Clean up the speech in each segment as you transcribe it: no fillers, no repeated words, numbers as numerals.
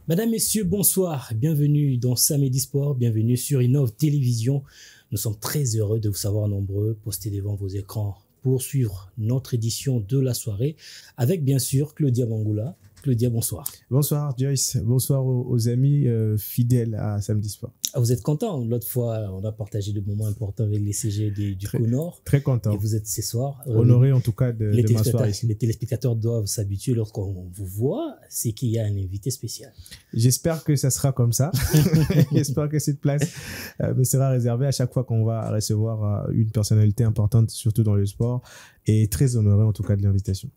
Mesdames, Messieurs, bonsoir. Bienvenue dans Samedi Sport, bienvenue sur Innov Télévision. Nous sommes très heureux de vous savoir nombreux postés devant vos écrans pour suivre notre édition de la soirée avec bien sûr Claudia Bangoula. Claudia, bonsoir. Bonsoir Joyce, bonsoir aux amis fidèles à Samedi Sport. Vous êtes content? L'autre fois, on a partagé des moments importants avec les CG du Côte-Nord. Très content. Et vous êtes ce soir. Honoré en tout cas de m'asseoir ici. Les téléspectateurs doivent s'habituer lorsqu'on vous voit, c'est qu'il y a un invité spécial. J'espère que ça sera comme ça. J'espère que cette place me sera réservée à chaque fois qu'on va recevoir une personnalité importante, surtout dans le sport. Et très honoré en tout cas de l'invitation.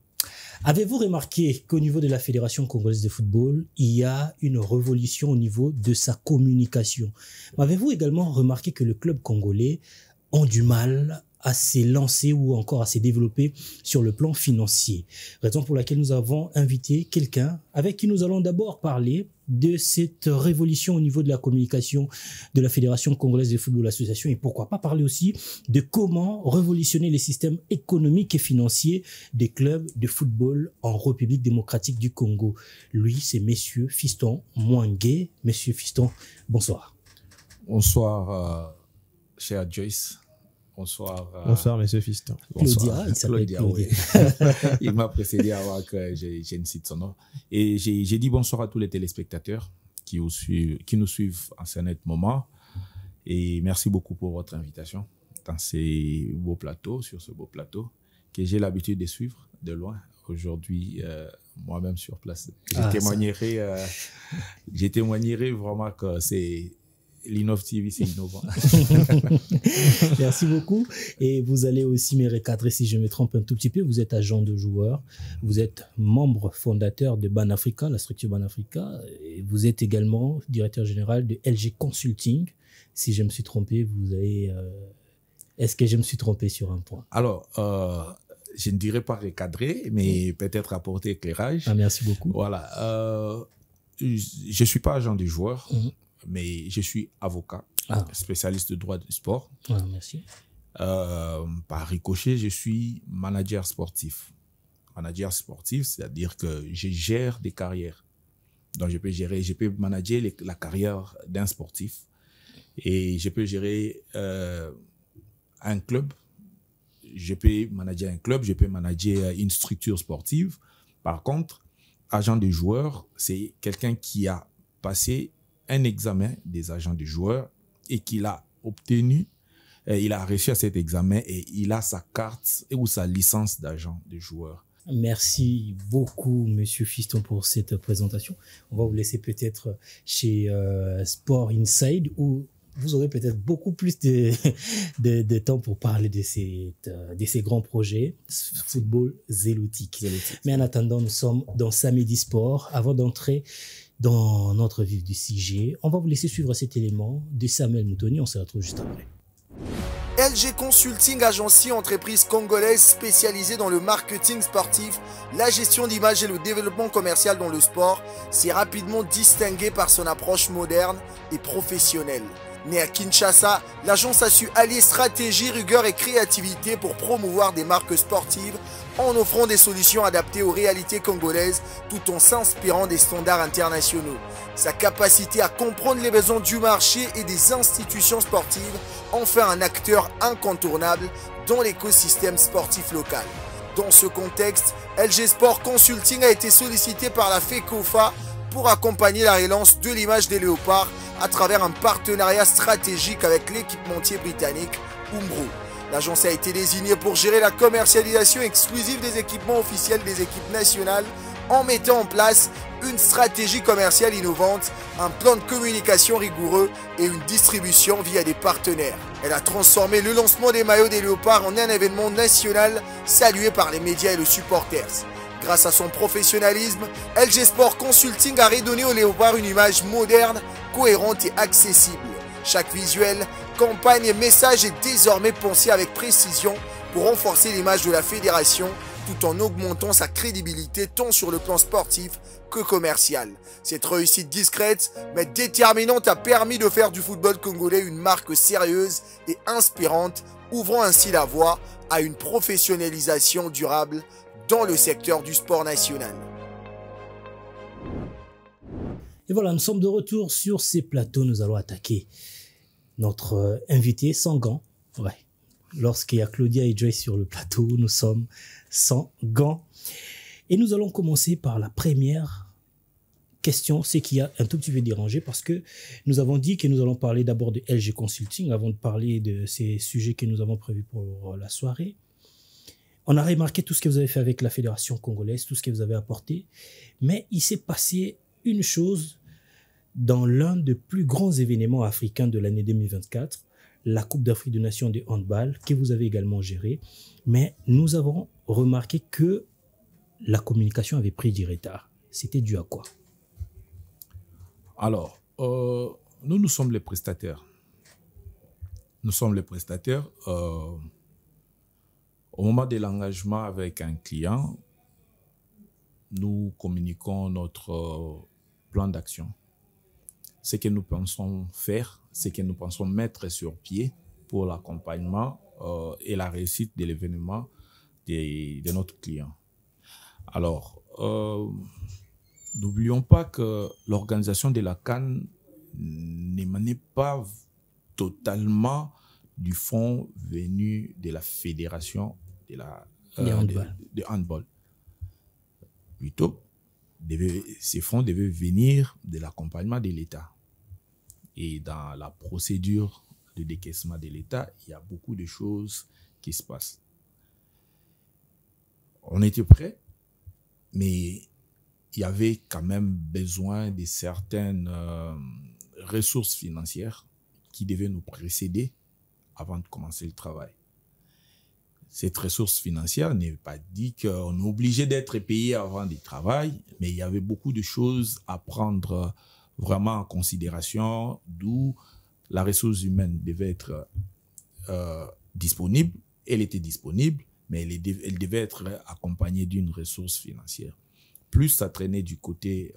Avez-vous remarqué qu'au niveau de la Fédération congolaise de football, il y a une révolution au niveau de sa communication? Avez-vous également remarqué que le club congolais ont du mal à se lancer ou encore à se développer sur le plan financier? Raison pour laquelle nous avons invité quelqu'un avec qui nous allons d'abord parler de cette révolution au niveau de la communication de la Fédération congolaise de football association et pourquoi pas parler aussi de comment révolutionner les systèmes économiques et financiers des clubs de football en République démocratique du Congo. Lui, c'est Monsieur Fiston Mwangue. Monsieur Fiston, bonsoir. Bonsoir, cher Joyce. Bonsoir. Bonsoir, monsieur Fiston. Claudia, il s'appelle Claudia. Oui. Il m'a précédé avant que je ne cite son nom. Et j'ai dit bonsoir à tous les téléspectateurs qui nous suivent en ce net moment. Et merci beaucoup pour votre invitation dans ces beaux plateaux, sur ce beau plateau que j'ai l'habitude de suivre de loin. Aujourd'hui, moi-même sur place, je témoignerai vraiment que c'est l'Innov TV, c'est innovant. Merci beaucoup. Et vous allez aussi me recadrer si je me trompe un tout petit peu. Vous êtes agent de joueur, vous êtes membre fondateur de Banafrica, la structure Banafrica, et vous êtes également directeur général de LG Consulting. Si je me suis trompé, vous avez... Est-ce que je me suis trompé sur un point? Alors, je ne dirais pas recadrer, mais peut-être apporter éclairage. Ah, merci beaucoup. Voilà. Je ne suis pas agent de joueur. Mais je suis avocat, spécialiste de droit du sport. Ah, merci. Par ricochet, je suis manager sportif. Manager sportif, c'est-à-dire que je gère des carrières. Donc, je peux manager la carrière d'un sportif et je peux gérer un club. Je peux manager un club, je peux manager une structure sportive. Par contre, agent de joueur, c'est quelqu'un qui a passé un examen des agents de joueurs et qu'il a obtenu, il a réussi à cet examen et il a sa carte ou sa licence d'agent de joueur. Merci beaucoup, Monsieur Fiston, pour cette présentation. On va vous laisser peut-être chez Sport Inside où vous aurez peut-être beaucoup plus de temps pour parler de ces grands projets football zélotique. Mais en attendant, nous sommes dans Samedi Sport. Avant d'entrer dans notre vif du sujet, on va vous laisser suivre cet élément de Samuel Moutoni. On se retrouve juste après. LG Consulting, agency entreprise congolaise spécialisée dans le marketing sportif, la gestion d'image et le développement commercial dans le sport, s'est rapidement distinguée par son approche moderne et professionnelle. Née à Kinshasa, l'agence a su allier stratégie, rigueur et créativité pour promouvoir des marques sportives en offrant des solutions adaptées aux réalités congolaises tout en s'inspirant des standards internationaux. Sa capacité à comprendre les besoins du marché et des institutions sportives en fait un acteur incontournable dans l'écosystème sportif local. Dans ce contexte, LG Sport Consulting a été sollicité par la FECOFA pour accompagner la relance de l'image des léopards à travers un partenariat stratégique avec l'équipementier britannique Umbro. L'agence a été désignée pour gérer la commercialisation exclusive des équipements officiels des équipes nationales en mettant en place une stratégie commerciale innovante, un plan de communication rigoureux et une distribution via des partenaires. Elle a transformé le lancement des maillots des léopards en un événement national salué par les médias et le supporters. Grâce à son professionnalisme, LG Sport Consulting a redonné aux léopards une image moderne, cohérente et accessible. Chaque visuel, campagne et message est désormais pensé avec précision pour renforcer l'image de la fédération tout en augmentant sa crédibilité tant sur le plan sportif que commercial. Cette réussite discrète mais déterminante a permis de faire du football congolais une marque sérieuse et inspirante, ouvrant ainsi la voie à une professionnalisation durable dans le secteur du sport national. Et voilà, nous sommes de retour sur ces plateaux. Nous allons attaquer notre invité sans gants. Ouais. Lorsqu'il y a Claudia et Joyce sur le plateau, nous sommes sans gants. Et nous allons commencer par la première question, c'est qui a un tout petit peu dérangé parce que nous avons dit que nous allons parler d'abord de LG Consulting avant de parler de ces sujets que nous avons prévus pour la soirée. On a remarqué tout ce que vous avez fait avec la Fédération congolaise, tout ce que vous avez apporté, mais il s'est passé une chose dans l'un des plus grands événements africains de l'année 2024, la Coupe d'Afrique des Nations de handball, que vous avez également gérée, mais nous avons remarqué que la communication avait pris du retard. C'était dû à quoi? Alors, nous sommes les prestataires. Nous sommes les prestataires. Au moment de l'engagement avec un client, nous communiquons notre plan d'action. Ce que nous pensons faire, ce que nous pensons mettre sur pied pour l'accompagnement et la réussite de l'événement de notre client. Alors, n'oublions pas que l'organisation de la CAN n'émanait pas totalement du fonds venu de la fédération de handball. Plutôt, ces fonds devaient venir de l'accompagnement de l'État. Et dans la procédure de décaissement de l'État, il y a beaucoup de choses qui se passent. On était prêts, mais il y avait quand même besoin de certaines ressources financières qui devaient nous précéder avant de commencer le travail. Cette ressource financière n'est pas dit qu'on est obligé d'être payé avant du travail, mais il y avait beaucoup de choses à prendre vraiment en considération, d'où la ressource humaine devait être disponible. Elle était disponible, mais elle devait être accompagnée d'une ressource financière. Plus ça traînait du côté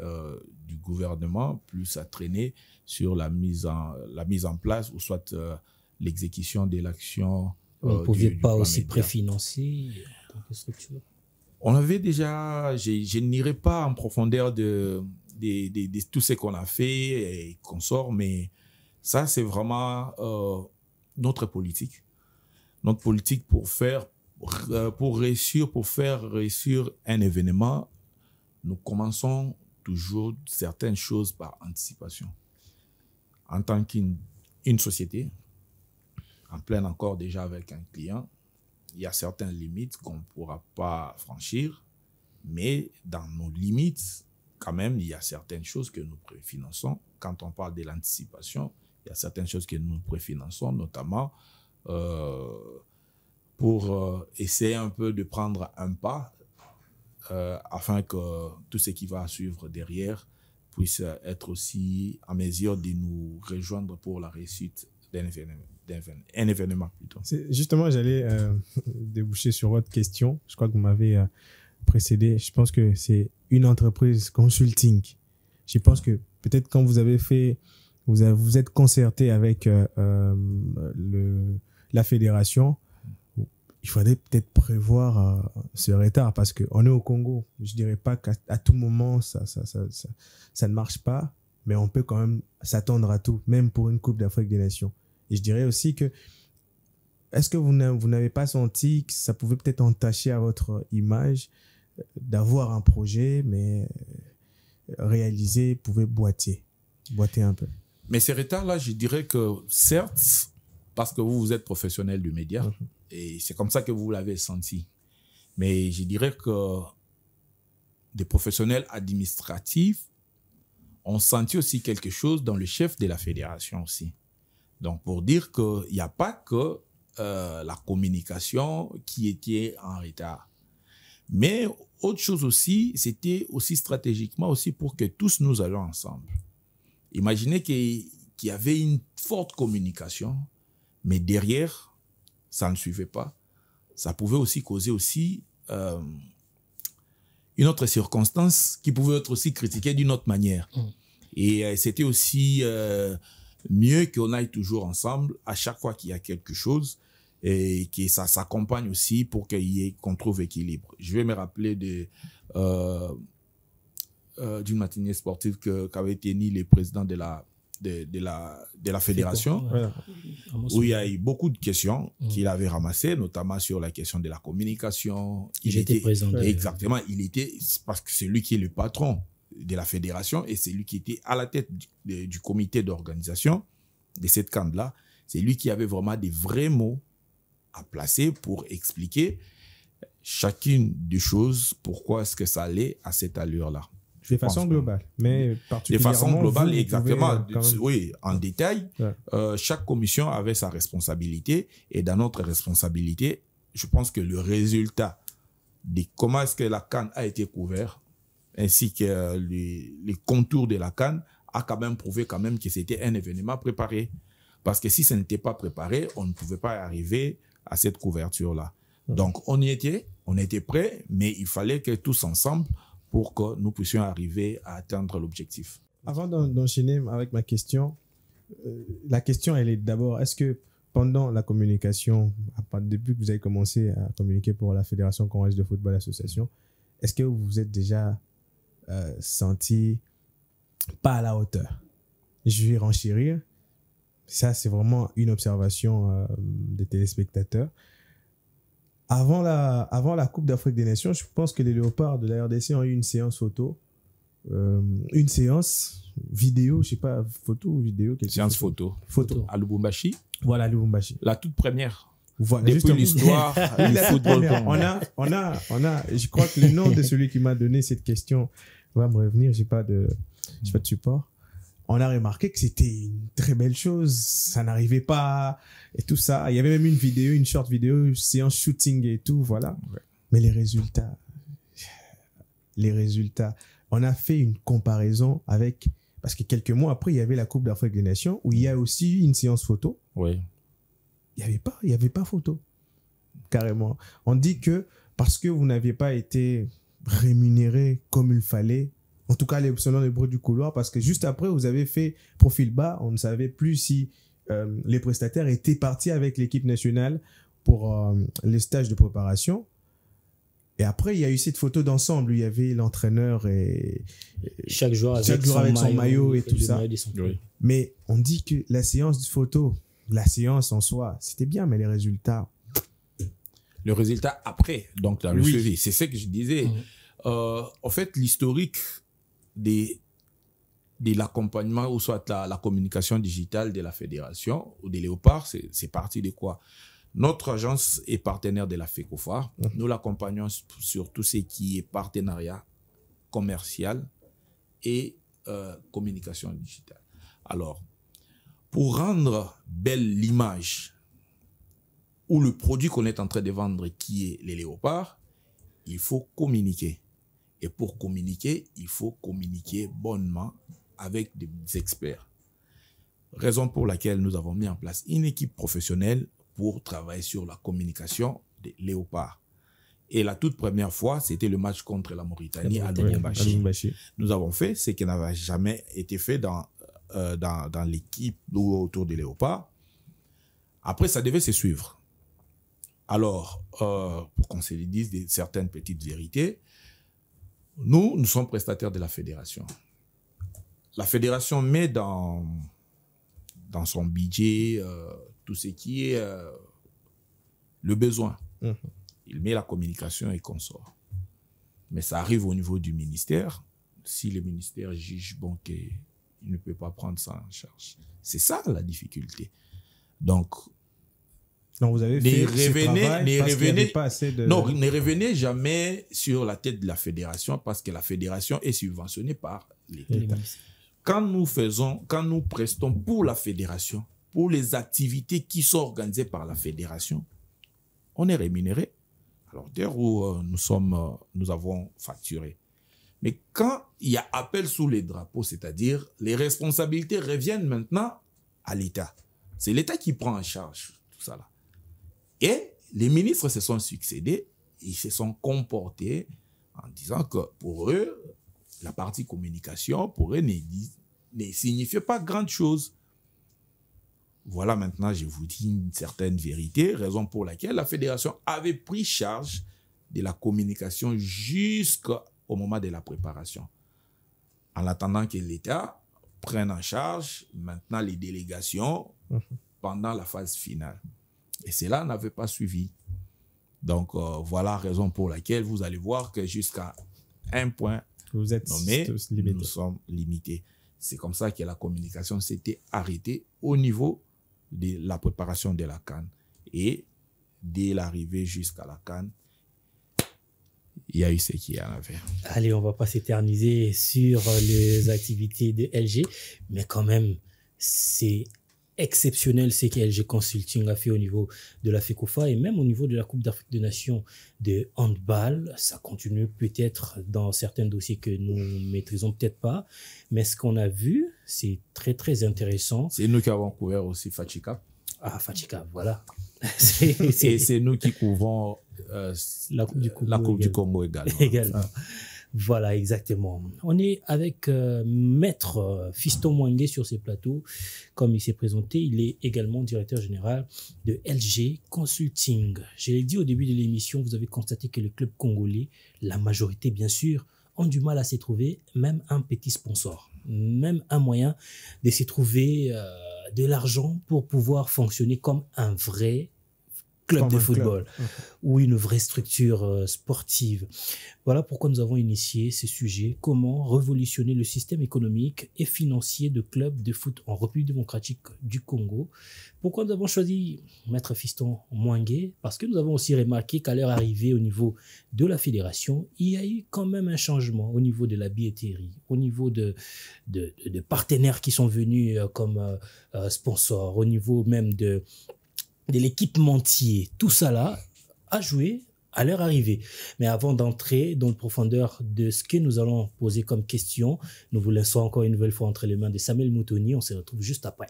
du gouvernement, plus ça traînait sur la mise en place ou soit l'exécution de l'action. Vous ne pouviez pas aussi préfinancer en tant que structure? On avait déjà, je n'irai pas en profondeur de tout ce qu'on a fait et qu'on sort, mais ça, c'est vraiment notre politique. Notre politique pour faire réussir un événement, nous commençons toujours certaines choses par anticipation. En tant qu'une société, en plein accord déjà avec un client, il y a certaines limites qu'on ne pourra pas franchir, mais dans nos limites, quand même, il y a certaines choses que nous préfinançons. Quand on parle de l'anticipation, il y a certaines choses que nous préfinançons, notamment pour essayer un peu de prendre un pas afin que tout ce qui va suivre derrière puisse être aussi en mesure de nous rejoindre pour la réussite d'un événement plutôt. Justement, j'allais déboucher sur votre question. Je crois que vous m'avez précédé. Je pense que c'est une entreprise consulting. Je pense que peut-être quand vous avez fait, vous êtes concerté avec la fédération, il faudrait peut-être prévoir ce retard parce qu'on est au Congo. Je dirais pas qu'à tout moment ça ne marche pas, mais on peut quand même s'attendre à tout, même pour une Coupe d'Afrique des Nations. Et je dirais aussi que, est-ce que vous n'avez pas senti que ça pouvait peut-être entacher à votre image d'avoir un projet, mais réalisé pouvait boiter un peu? Mais ces retards-là, je dirais que certes, parce que vous êtes professionnel du média, et c'est comme ça que vous l'avez senti. Mais je dirais que des professionnels administratifs ont senti aussi quelque chose dans le chef de la fédération aussi. Donc, pour dire qu'il n'y a pas que la communication qui était en retard. Mais autre chose aussi, c'était aussi stratégiquement aussi pour que tous nous allions ensemble. Imaginez qu'il y avait une forte communication, mais derrière, ça ne suivait pas. Ça pouvait aussi causer aussi une autre circonstance qui pouvait être aussi critiquée d'une autre manière. Et c'était aussi mieux qu'on aille toujours ensemble à chaque fois qu'il y a quelque chose et que ça s'accompagne aussi pour qu'on trouve équilibre. Je vais me rappeler d'une matinée sportive qu'avait tenu les présidents de la fédération, Voilà. où il y a eu beaucoup de questions qu'il avait ramassées, notamment sur la question de la communication. J'étais présent. Exactement, parce que c'est lui qui est le patron de la fédération et c'est lui qui était à la tête du comité d'organisation de cette CAN-là. C'est lui qui avait vraiment des vrais mots à placer pour expliquer chacune des choses, pourquoi est-ce que ça allait à cette allure-là. De façon globale, mais De particulièrement... façon globale, vous exactement. pouvez, quand même- Oui, en détail, Ouais. chaque commission avait sa responsabilité et dans notre responsabilité, je pense que le résultat de comment est-ce que la CAN a été couvert ainsi que les contours de la CAN a quand même prouvé quand même que c'était un événement préparé. Parce que si ça n'était pas préparé, on ne pouvait pas arriver à cette couverture-là. Donc, on était prêts, mais il fallait que tous ensemble pour que nous puissions arriver à atteindre l'objectif. Avant d'enchaîner avec ma question, la question, elle est d'abord, est-ce que pendant la communication, depuis que vous avez commencé à communiquer pour la Fédération congolaise de football association, est-ce que vous vous êtes déjà senti pas à la hauteur? Je vais renchérir. Ça, c'est vraiment une observation des téléspectateurs. Avant la Coupe d'Afrique des Nations, je pense que les Léopards de la RDC ont eu une séance photo, une séance vidéo, je sais pas, photo ou vidéo. Séance photo. À Lubumbashi. Voilà, Lubumbashi. La toute première. Voilà, Depuis justement. l'histoire du La football. première. On a, je crois que le nom de celui qui m'a donné cette question va me revenir, j'ai pas de support. On a remarqué que c'était une très belle chose, ça n'arrivait pas et tout ça. Il y avait même une vidéo, une short vidéo, séance shooting et tout, voilà. Ouais. Mais les résultats, on a fait une comparaison avec, parce que quelques mois après, il y avait la Coupe d'Afrique des Nations où il y a aussi eu une séance photo. Oui. Il n'y avait pas photo, carrément. On dit que parce que vous n'aviez pas été rémunéré comme il fallait, en tout cas selon les bruits du couloir, parce que juste après, vous avez fait profil bas, on ne savait plus si les prestataires étaient partis avec l'équipe nationale pour les stages de préparation. Et après, il y a eu cette photo d'ensemble où il y avait l'entraîneur et chaque joueur avec son maillot et tout ça. Oui. Mais on dit que la séance de photo, la séance en soi, c'était bien, mais les résultats... Le résultat après, donc dans le Oui. suivi. C'est ce que je disais. En fait, l'historique de l'accompagnement ou soit la communication digitale de la fédération ou des Léopards, c'est parti de quoi? Notre agence est partenaire de la FECOFA. Nous l'accompagnons sur tout ce qui est partenariat commercial et communication digitale. Alors, pour rendre belle l'image ou le produit qu'on est en train de vendre qui est les Léopards, il faut communiquer. Et pour communiquer, il faut communiquer bonnement avec des experts. Raison pour laquelle nous avons mis en place une équipe professionnelle pour travailler sur la communication des Léopards. Et la toute première fois, c'était le match contre la Mauritanie à Lubumbashi. Nous avons fait ce qui n'avait jamais été fait dans l'équipe ou autour des Léopards. Après, ça devait se suivre. Alors, pour qu'on se dise certaines petites vérités, nous sommes prestataires de la fédération. La fédération met dans son budget tout ce qui est le besoin. Il met la communication et consort. Mais ça arrive au niveau du ministère. Si le ministère juge bon qu'il ne peut pas prendre ça en charge. C'est ça la difficulté. Donc, vous avez fait ne revenez jamais sur la tête de la fédération parce que la fédération est subventionnée par l'État. Quand nous prestons pour la fédération, pour les activités qui sont organisées par la fédération, on est rémunéré. Alors, dès où nous avons facturé. Mais quand il y a appel sous les drapeaux, c'est-à-dire les responsabilités reviennent maintenant à l'État. C'est l'État qui prend en charge tout ça là. Et les ministres se sont succédés, ils se sont comportés en disant que pour eux, la partie communication, pour eux, ne signifiait pas grande chose. Voilà, maintenant, je vous dis une certaine vérité, raison pour laquelle la fédération avait pris charge de la communication jusqu'au moment de la préparation. en attendant que l'État prenne en charge maintenant les délégations pendant la phase finale. Et cela n'avait pas suivi. Donc, voilà la raison pour laquelle vous allez voir que jusqu'à un point Vous êtes nommé, limité. nous sommes limités. C'est comme ça que la communication s'était arrêtée au niveau de la préparation de la CAN. Et dès l'arrivée jusqu'à la CAN, il y a eu ce qu'il y en avait. Allez, on va pas s'éterniser sur les activités de LG, mais quand même, c'est exceptionnel ce que LG Consulting a fait au niveau de la FECOFA et même au niveau de la Coupe d'Afrique des Nations de handball. Ça continue peut-être dans certains dossiers que nous maîtrisons peut-être pas, mais ce qu'on a vu, c'est très très intéressant. C'est nous qui avons couvert aussi Fachika. Ah, Fachika, voilà. Et c'est nous qui couvrons la Coupe du Congo, du Congo également. Également. Voilà, exactement. On est avec Maître Fiston Mwangue sur ces plateaux. Comme il s'est présenté, il est également directeur général de LG Consulting. Je l'ai dit au début de l'émission, vous avez constaté que les clubs congolais, la majorité bien sûr, ont du mal à s'y trouver, même un petit sponsor, même un moyen de s'y trouver de l'argent pour pouvoir fonctionner comme un vrai club de football ou une vraie structure sportive. Voilà pourquoi nous avons initié ce sujet, comment révolutionner le système économique et financier de clubs de foot en République démocratique du Congo. Pourquoi nous avons choisi Maître Fiston Mwangue? Parce que nous avons aussi remarqué qu'à leur arrivée au niveau de la fédération, il y a eu quand même un changement au niveau de la billetterie, au niveau de partenaires qui sont venus comme sponsors, au niveau même de l'équipementier. Tout ça là a joué à leur arrivée. Mais avant d'entrer dans le profondeur de ce que nous allons poser comme question, nous vous laissons encore une nouvelle fois entre les mains de Samuel Moutoni. On se retrouve juste après.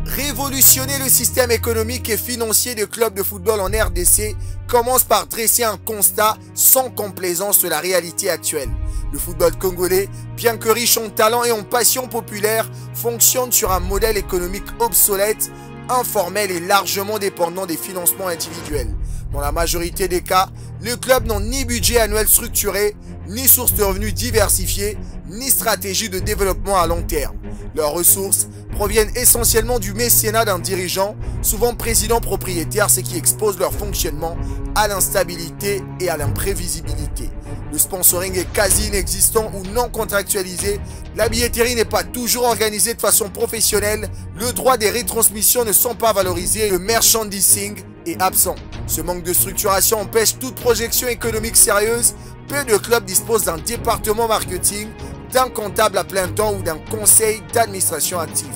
Révolutionner le système économique et financier des clubs de football en RDC commence par dresser un constat sans complaisance de la réalité actuelle. Le football congolais, bien que riche en talent et en passion populaire, fonctionne sur un modèle économique obsolète, informel et largement dépendant des financements individuels. Dans la majorité des cas, les clubs n'ont ni budget annuel structuré, ni source de revenus diversifiées, ni stratégie de développement à long terme. Leurs ressources proviennent essentiellement du mécénat d'un dirigeant, souvent président propriétaire, ce qui expose leur fonctionnement à l'instabilité et à l'imprévisibilité. Le sponsoring est quasi inexistant ou non contractualisé, la billetterie n'est pas toujours organisée de façon professionnelle, le droit des retransmissions ne sont pas valorisés, le merchandising est absent. Ce manque de structuration empêche toute projection économique sérieuse. Peu de clubs disposent d'un département marketing, d'un comptable à plein temps ou d'un conseil d'administration actif.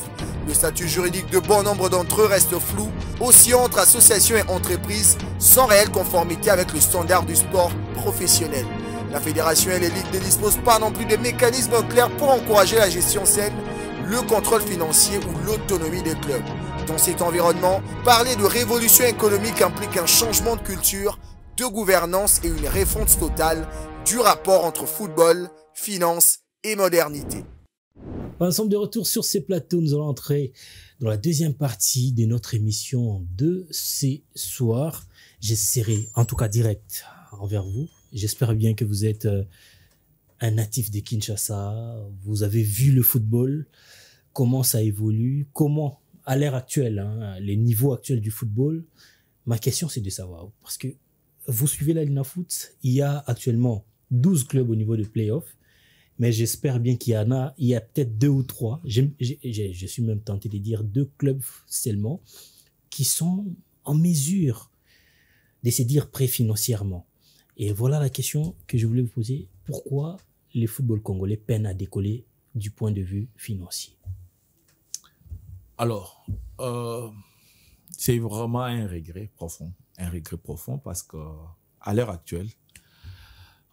Le statut juridique de bon nombre d'entre eux reste flou, oscillant entre associations et entreprises, sans réelle conformité avec le standard du sport professionnel. La fédération et les ligues ne disposent pas non plus de mécanismes clairs pour encourager la gestion saine, le contrôle financier ou l'autonomie des clubs. Dans cet environnement, parler de révolution économique implique un changement de culture, de gouvernance et une refonte totale du rapport entre football, finance et modernité. Nous sommes de retour sur ces plateaux. Nous allons entrer dans la deuxième partie de notre émission de ce soir. J'essaierai, en tout cas direct envers vous. J'espère bien que vous êtes un natif de Kinshasa. Vous avez vu le football, comment ça évolue, comment à l'ère actuelle, les niveaux actuels du football. Ma question, c'est de savoir, parce que vous suivez la Ligue Foot, il y a actuellement 12 clubs au niveau de play-off, mais j'espère bien qu'il y en a, il y a peut-être 2 ou 3, je suis même tenté de dire 2 clubs seulement, qui sont en mesure de se dire prêts financièrement. Et voilà la question que je voulais vous poser. Pourquoi les footballs congolais peinent à décoller du point de vue financier? Alors, c'est vraiment un regret profond parce que à l'heure actuelle,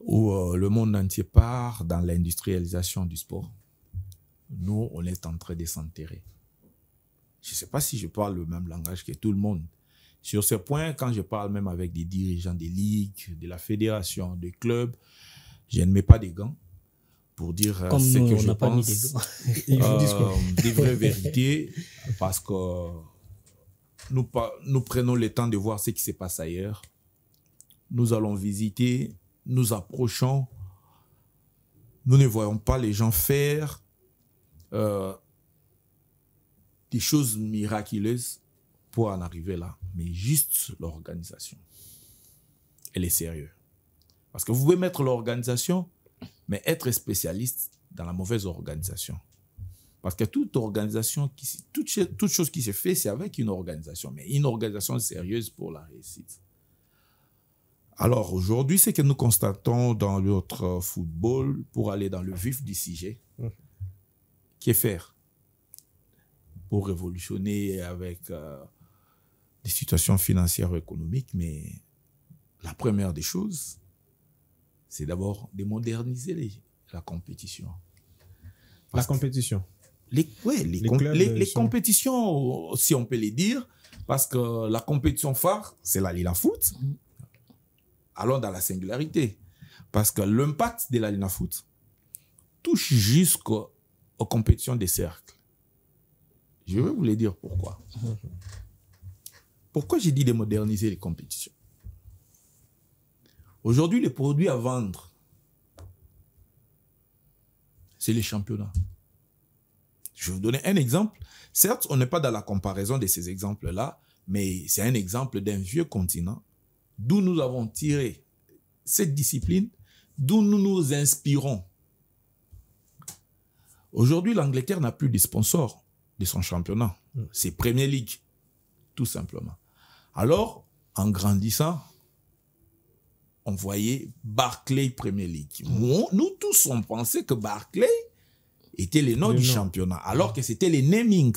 où le monde entier part dans l'industrialisation du sport, nous, on est en train de s'enterrer. Je ne sais pas si je parle le même langage que tout le monde. Sur ce point, quand je parle même avec des dirigeants des ligues, de la fédération, des clubs, je ne mets pas des gants pour dire ce que je pense, des vraies vérités, parce que nous prenons le temps de voir ce qui se passe ailleurs. Nous allons visiter, nous approchons nous ne voyons pas les gens faire des choses miraculeuses pour en arriver là, mais juste l'organisation. Elle est sérieuse. Parce que vous pouvez mettre l'organisation, mais être spécialiste dans la mauvaise organisation. Parce que toute organisation, toute chose qui se fait, c'est avec une organisation, mais une organisation sérieuse pour la réussite. Alors aujourd'hui, ce que nous constatons dans notre football, pour aller dans le vif du sujet, qu'est faire pour révolutionner avec des situations financières et économiques, mais la première des choses, c'est d'abord de moderniser la compétition. La compétition. Les compétitions, si on peut les dire, parce que la compétition phare, c'est la Lina Foot. Allons dans la singularité. Parce que l'impact de la Lina Foot touche jusqu'aux compétitions des cercles. Je vais vous le dire pourquoi. Pourquoi j'ai dit de moderniser les compétitions? Aujourd'hui, les produits à vendre, c'est les championnats. Je vais vous donner un exemple. Certes, on n'est pas dans la comparaison de ces exemples-là, mais c'est un exemple d'un vieux continent d'où nous avons tiré cette discipline, d'où nous nous inspirons. Aujourd'hui, l'Angleterre n'a plus de sponsors de son championnat. C'est Premier League, tout simplement. Alors, en grandissant, on voyait Barclay Premier League. Nous tous, on pensait que Barclay était le nom du championnat, alors que c'était les naming.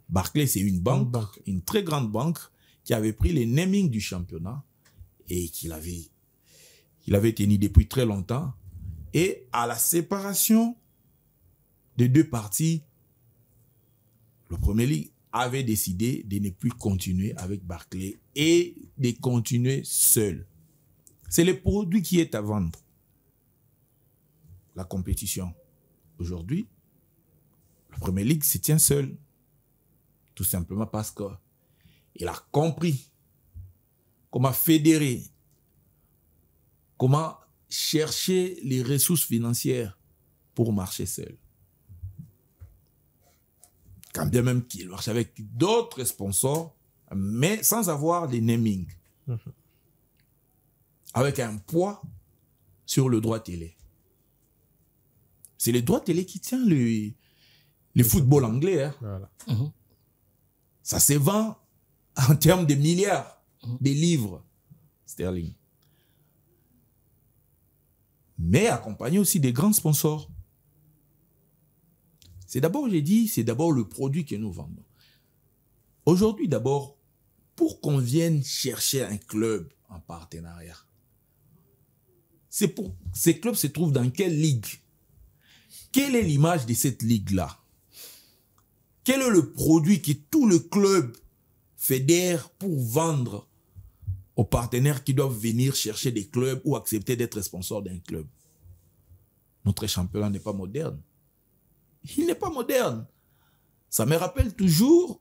Barclay, c'est une banque, une très grande banque, qui avait pris les naming du championnat et qu'il avait tenu depuis très longtemps. Et à la séparation des deux parties, le Premier League avait décidé de ne plus continuer avec Barclay et de continuer seul. C'est le produit qui est à vendre. La compétition. Aujourd'hui, le Premier League se tient seul. Tout simplement parce qu'il a compris comment fédérer, comment chercher les ressources financières pour marcher seul. Quand bien même qu'il marche avec d'autres sponsors, mais sans avoir des naming. Avec un poids sur le droit télé. C'est le droit télé qui tient le football anglais. Hein. Voilà. Ça se vend en termes de milliards de livres sterling. Mais accompagné aussi des grands sponsors. C'est d'abord, j'ai dit, c'est d'abord le produit que nous vendons. Aujourd'hui, d'abord, pour qu'on vienne chercher un club en partenariat, ces clubs se trouvent dans quelle ligue? Quelle est l'image de cette ligue-là? Quel est le produit que tout le club fédère pour vendre aux partenaires qui doivent venir chercher des clubs ou accepter d'être sponsors d'un club? Notre championnat n'est pas moderne. Il n'est pas moderne. Ça me rappelle toujours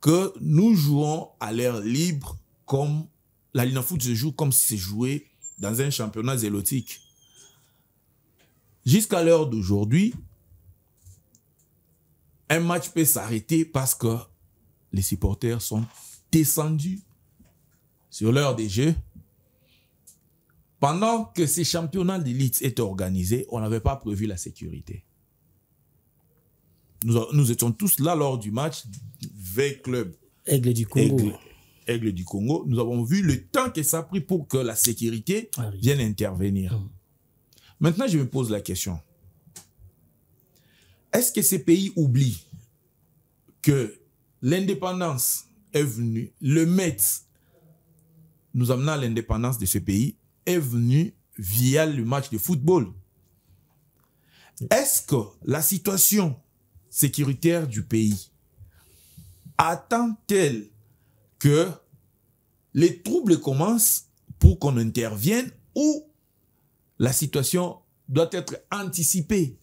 que nous jouons à l'air libre comme la Lina Foot se joue comme si c'est joué dans un championnat zélotique. Jusqu'à l'heure d'aujourd'hui, un match peut s'arrêter parce que les supporters sont descendus sur l'heure des jeux. Pendant que ces championnats d'élite étaient organisés, on n'avait pas prévu la sécurité. Nous étions tous là lors du match V Club. Aigle du Congo. Aigle du Congo. Nous avons vu le temps que ça a pris pour que la sécurité vienne intervenir. Maintenant, je me pose la question. Est-ce que ces pays oublient que l'indépendance est venue, le Met nous amenant à l'indépendance de ce pays, est venu via le match de football? Est-ce que la situation sécuritaire du pays attend-elle que les troubles commencent pour qu'on intervienne ou la situation doit être anticipée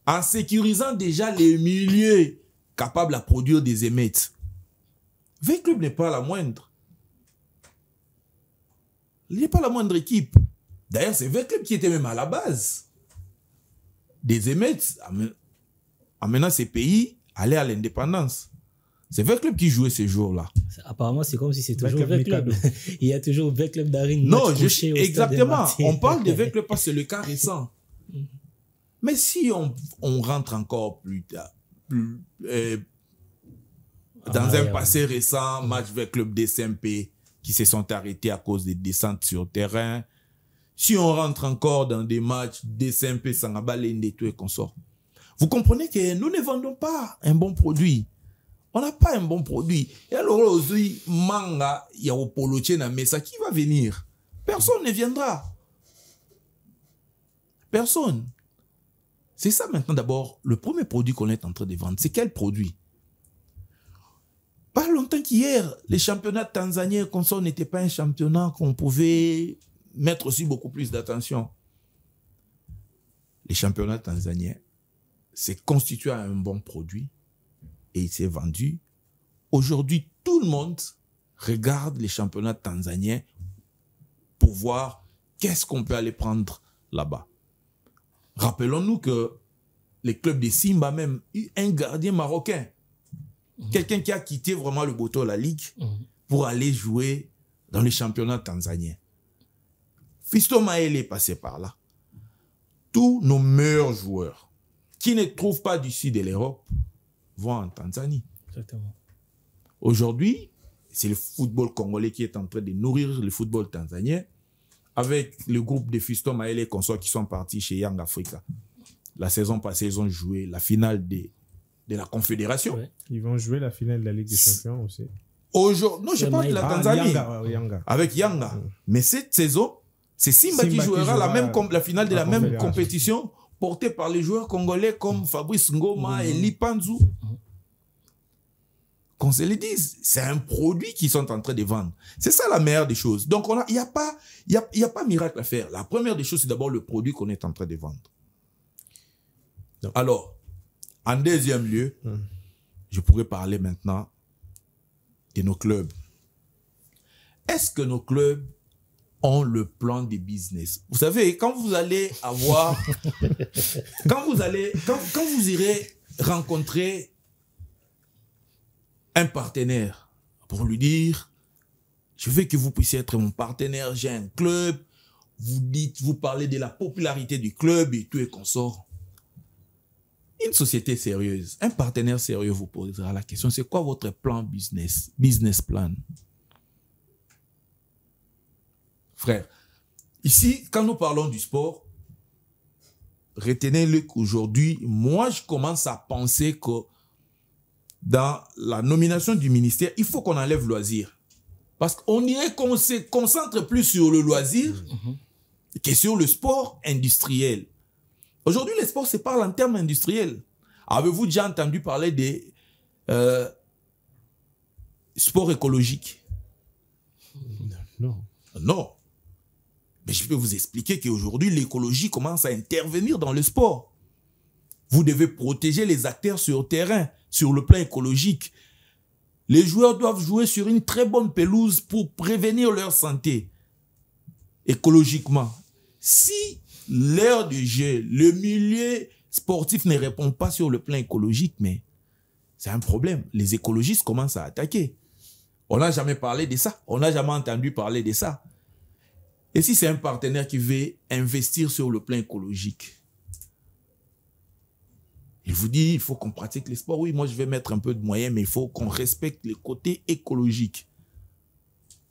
en sécurisant déjà les milieux capables à produire des émettes? V-Club n'est pas la moindre. Il n'est pas la moindre équipe. D'ailleurs, c'est V Club qui était même à la base des émettes, amenant ces pays à aller à l'indépendance. C'est V Club qui jouait ces jours-là. Apparemment, c'est comme si c'est toujours V Club. Il y a toujours V Club d'Arine. Non, exactement. On parle de V Club parce que c'est le cas récent. Mais si on rentre encore plus tard, dans un passé récent, match V Club DCMP qui se sont arrêtés à cause des descentes sur terrain. Si on rentre encore dans des matchs DCMP, Sangabalende et tout et consorts, vous comprenez que nous ne vendons pas un bon produit. On n'a pas un bon produit. Et alors, aujourd'hui, manga, il y a Opoloche na Mesa, qui va venir? Personne ne viendra. Personne. C'est ça maintenant d'abord, le premier produit qu'on est en train de vendre. C'est quel produit? Pas longtemps qu'hier, les championnats tanzaniens comme ça n'étaient pas un championnat qu'on pouvait mettre aussi beaucoup plus d'attention. Les championnats tanzaniens, c'est constitué à un bon produit et il s'est vendu. Aujourd'hui, tout le monde regarde les championnats tanzaniens pour voir qu'est-ce qu'on peut aller prendre là-bas. Rappelons-nous que les clubs de Simba même eu un gardien marocain. Quelqu'un qui a quitté vraiment le Boto, la Ligue, pour aller jouer dans les championnats tanzaniens. Fiston Maël est passé par là. Tous nos meilleurs joueurs qui ne trouvent pas du sud de l'Europe vont en Tanzanie. Exactement. Aujourd'hui, c'est le football congolais qui est en train de nourrir le football tanzanien avec le groupe de Fiston Maël et consorts qui sont partis chez Young Africa. La saison passée, ils ont joué la finale de la Confédération. Ouais. Ils vont jouer la finale de la Ligue des Champions aussi. Aujourd'hui, non, je parle de la Tanzanie. Yanga. Avec Yanga. Mais cette saison, c'est Simba qui jouera la finale de la même compétition portée par les joueurs congolais comme Fabrice Ngoma et Lipanzu. Qu'on se le dise, c'est un produit qu'ils sont en train de vendre. C'est ça la meilleure des choses. Donc, il n'y a pas miracle à faire. La première des choses, c'est d'abord le produit qu'on est en train de vendre. Donc. Alors, en deuxième lieu, je pourrais parler maintenant de nos clubs. Est-ce que nos clubs ont le plan de business? Vous savez, quand vous allez avoir... quand vous irez rencontrer un partenaire pour lui dire, je veux que vous puissiez être mon partenaire, j'ai un club, vous parlez de la popularité du club et tout et consort. Une société sérieuse, un partenaire sérieux vous posera la question, c'est quoi votre plan business plan? Frère, ici, quand nous parlons du sport, retenez-le qu'aujourd'hui, moi, je commence à penser que dans la nomination du ministère, il faut qu'on enlève loisir. Parce qu'on dirait qu'on se concentre plus sur le loisir que sur le sport industriel. Aujourd'hui, le sport se parle en termes industriels. Avez-vous déjà entendu parler des sports écologiques? Non. Non. Mais je peux vous expliquer qu'aujourd'hui, l'écologie commence à intervenir dans le sport. Vous devez protéger les acteurs sur terrain, sur le plan écologique. Les joueurs doivent jouer sur une très bonne pelouse pour prévenir leur santé écologiquement. Si l'heure du jeu, le milieu sportif ne répond pas sur le plan écologique, mais c'est un problème. Les écologistes commencent à attaquer. On n'a jamais parlé de ça. On n'a jamais entendu parler de ça. Et si c'est un partenaire qui veut investir sur le plan écologique, il vous dit, il faut qu'on pratique les sports. Oui, moi, je vais mettre un peu de moyens, mais il faut qu'on respecte les côtés écologiques.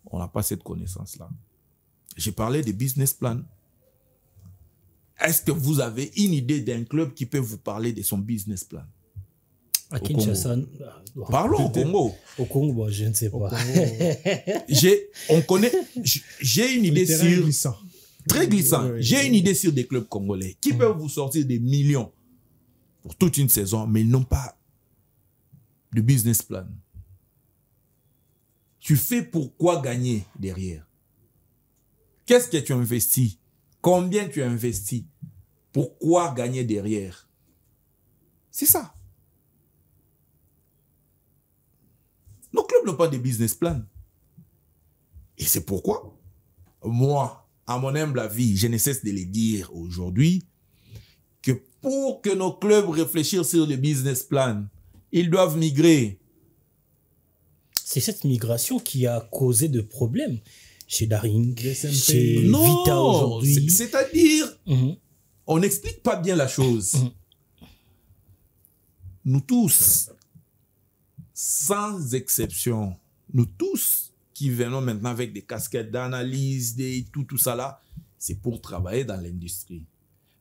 On n'a pas cette connaissance-là. J'ai parlé de business plan. Est-ce que vous avez une idée d'un club qui peut vous parler de son business plan? À Kinshasa. Parlons au Congo. Au Congo, bon, je ne sais pas. J'ai une idée sur... glissant. Très glissant. J'ai une idée sur des clubs congolais qui peuvent vous sortir des millions pour toute une saison, mais ils n'ont pas de business plan. Tu fais pourquoi gagner derrière? Qu'est-ce que tu investis? Combien tu investis? Pourquoi gagner derrière? C'est ça. Nos clubs n'ont pas de business plan. Et c'est pourquoi moi, à mon humble avis, je ne cesse de le dire aujourd'hui, que pour que nos clubs réfléchissent sur le business plan, ils doivent migrer. C'est cette migration qui a causé de problèmes chez Daring, SMP. chez Vita aujourd'hui. C'est-à-dire, Mhm. on n'explique pas bien la chose. Mhm. Nous tous, sans exception, nous tous qui venons maintenant avec des casquettes d'analyse, tout ça là, c'est pour travailler dans l'industrie.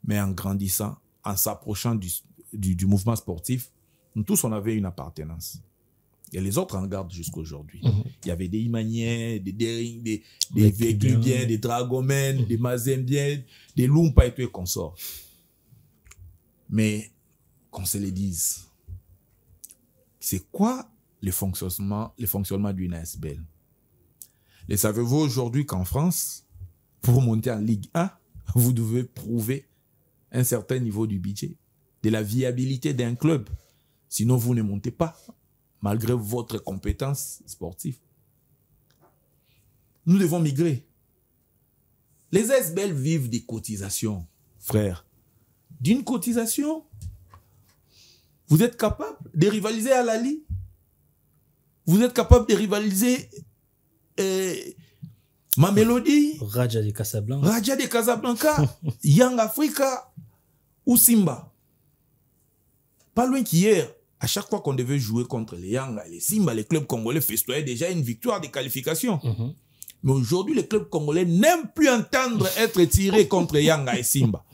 Mais en grandissant, en s'approchant du mouvement sportif, nous tous, on avait une appartenance. Et les autres en gardent jusqu'à aujourd'hui. Il y avait des Imaniens, des Dering, des Véclubiens, des Dragomènes, des Mazembiens, des Lumpa et tout et consorts. Mais, qu'on se le dise, c'est quoi le fonctionnement d'une ASBL? Et savez-vous aujourd'hui qu'en France, pour monter en Ligue 1, vous devez prouver un certain niveau du budget, de la viabilité d'un club. Sinon, vous ne montez pas, malgré votre compétence sportive. Nous devons migrer. Les ASBL vivent des cotisations, frère. D'une cotisation, vous êtes capable de rivaliser à la Ligue. Vous êtes capable de rivaliser Mamelodi, Raja de Casablanca. Raja de Casablanca, Young Africa ou Simba. Pas loin qu'hier, à chaque fois qu'on devait jouer contre les Young et les Simba, les clubs congolais festoyaient déjà une victoire de qualification. Mais aujourd'hui, les clubs congolais n'aiment plus entendre être tirés contre Yanga et Simba.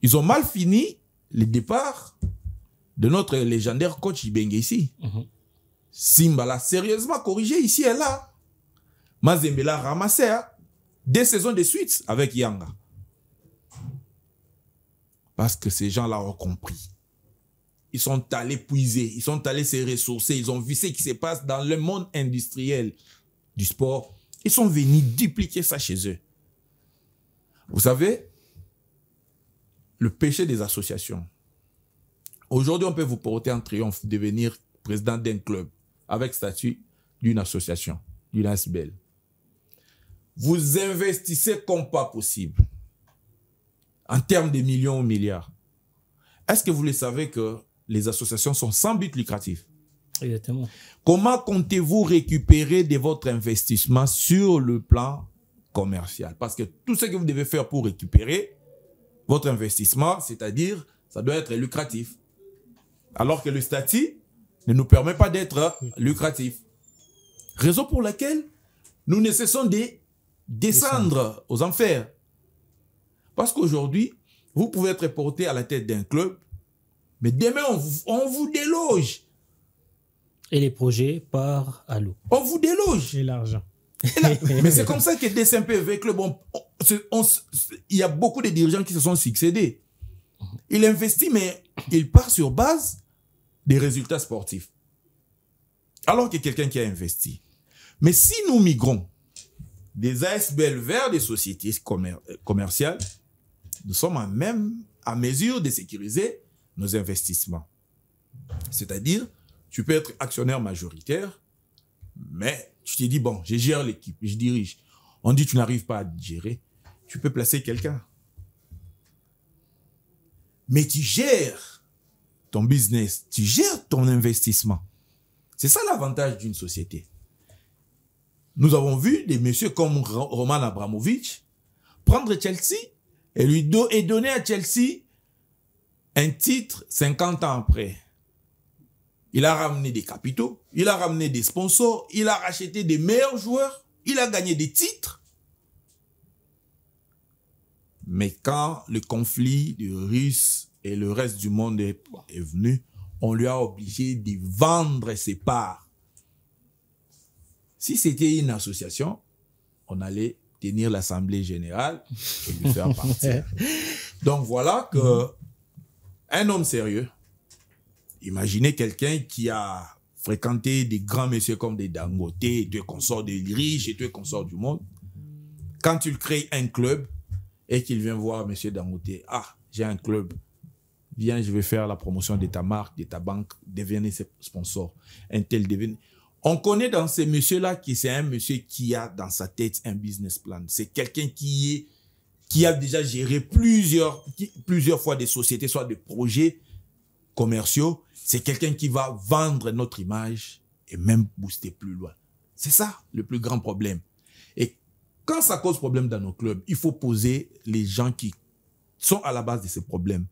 Ils ont mal fini le départ de notre légendaire coach Ibenge ici. Simba l'a sérieusement corrigé ici et là. Mazembe l'a ramassé 2 saisons de suite avec Yanga. Parce que ces gens-là ont compris. Ils sont allés puiser, ils sont allés se ressourcer, ils ont vu ce qui se passe dans le monde industriel du sport. Ils sont venus dupliquer ça chez eux. Vous savez, le péché des associations. Aujourd'hui, on peut vous porter en triomphe, devenir président d'un club avec statut d'une association, d'une ASBL. Vous investissez comme pas possible en termes de millions ou milliards. Est-ce que vous le savez que les associations sont sans but lucratif? Exactement. Comment comptez-vous récupérer de votre investissement sur le plan commercial? Parce que tout ce que vous devez faire pour récupérer votre investissement, c'est-à-dire, ça doit être lucratif. Alors que le statut ne nous permet pas d'être lucratif. Raison pour laquelle nous ne cessons de descendre aux enfers. Parce qu'aujourd'hui, vous pouvez être porté à la tête d'un club, mais demain, on vous déloge. Et les projets partent à l'eau. On vous déloge. Et l'argent. Mais c'est comme ça que DSMP avec club, il y a beaucoup de dirigeants qui se sont succédés. Il investit, mais il part sur base des résultats sportifs. Alors que quelqu'un qui a investi. Mais si nous migrons des ASBL vers des sociétés commerciales, nous sommes à mesure de sécuriser nos investissements. C'est-à-dire, tu peux être actionnaire majoritaire, mais tu te dis, bon, je gère l'équipe, je dirige. On dit, tu n'arrives pas à gérer, tu peux placer quelqu'un. Mais tu gères ton business, tu gères ton investissement. C'est ça l'avantage d'une société. Nous avons vu des messieurs comme Roman Abramovich prendre Chelsea et donner à Chelsea un titre 50 ans après. Il a ramené des capitaux, il a ramené des sponsors, il a racheté des meilleurs joueurs, il a gagné des titres. Mais quand le conflit de Russes et le reste du monde est venu, on lui a obligé de vendre ses parts. Si c'était une association, on allait tenir l'assemblée générale et lui faire partir. Donc voilà que un homme sérieux, imaginez quelqu'un qui a fréquenté des grands messieurs comme des Dangote, des consorts des riches et des consorts du monde. Quand il crée un club et qu'il vient voir monsieur Dangote, ah, j'ai un club, viens, je vais faire la promotion de ta marque, de ta banque, devenez sponsor. Un tel devient. On connaît dans ces messieurs-là que c'est un monsieur qui a dans sa tête un business plan. C'est quelqu'un qui a déjà géré plusieurs fois des sociétés, soit des projets commerciaux. C'est quelqu'un qui va vendre notre image et même booster plus loin. C'est ça le plus grand problème. Et quand ça cause problème dans nos clubs, il faut poser les gens qui sont à la base de ces problèmes.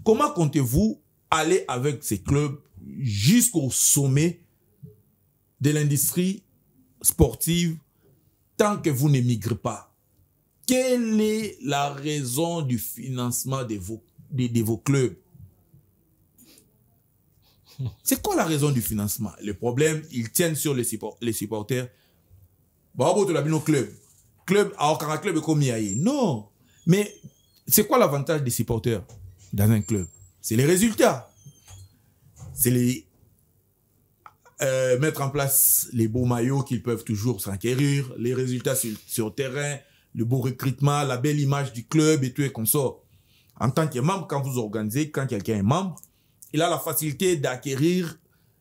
Comment comptez-vous aller avec ces clubs jusqu'au sommet de l'industrie sportive tant que vous n'émigrez pas? Quelle est la raison du financement de vos clubs? C'est quoi la raison du financement? Le problème, ils tiennent sur les supporters. Bon, tu l'as vu nos clubs. Alors quand un club est comme non. Mais c'est quoi l'avantage des supporters dans un club? C'est les résultats. C'est mettre en place les beaux maillots qu'ils peuvent toujours s'enquérir, les résultats sur le terrain, le beau recrutement, la belle image du club et tout et comme ça. En tant que membre, quand vous organisez, quand quelqu'un est membre, il a la facilité d'acquérir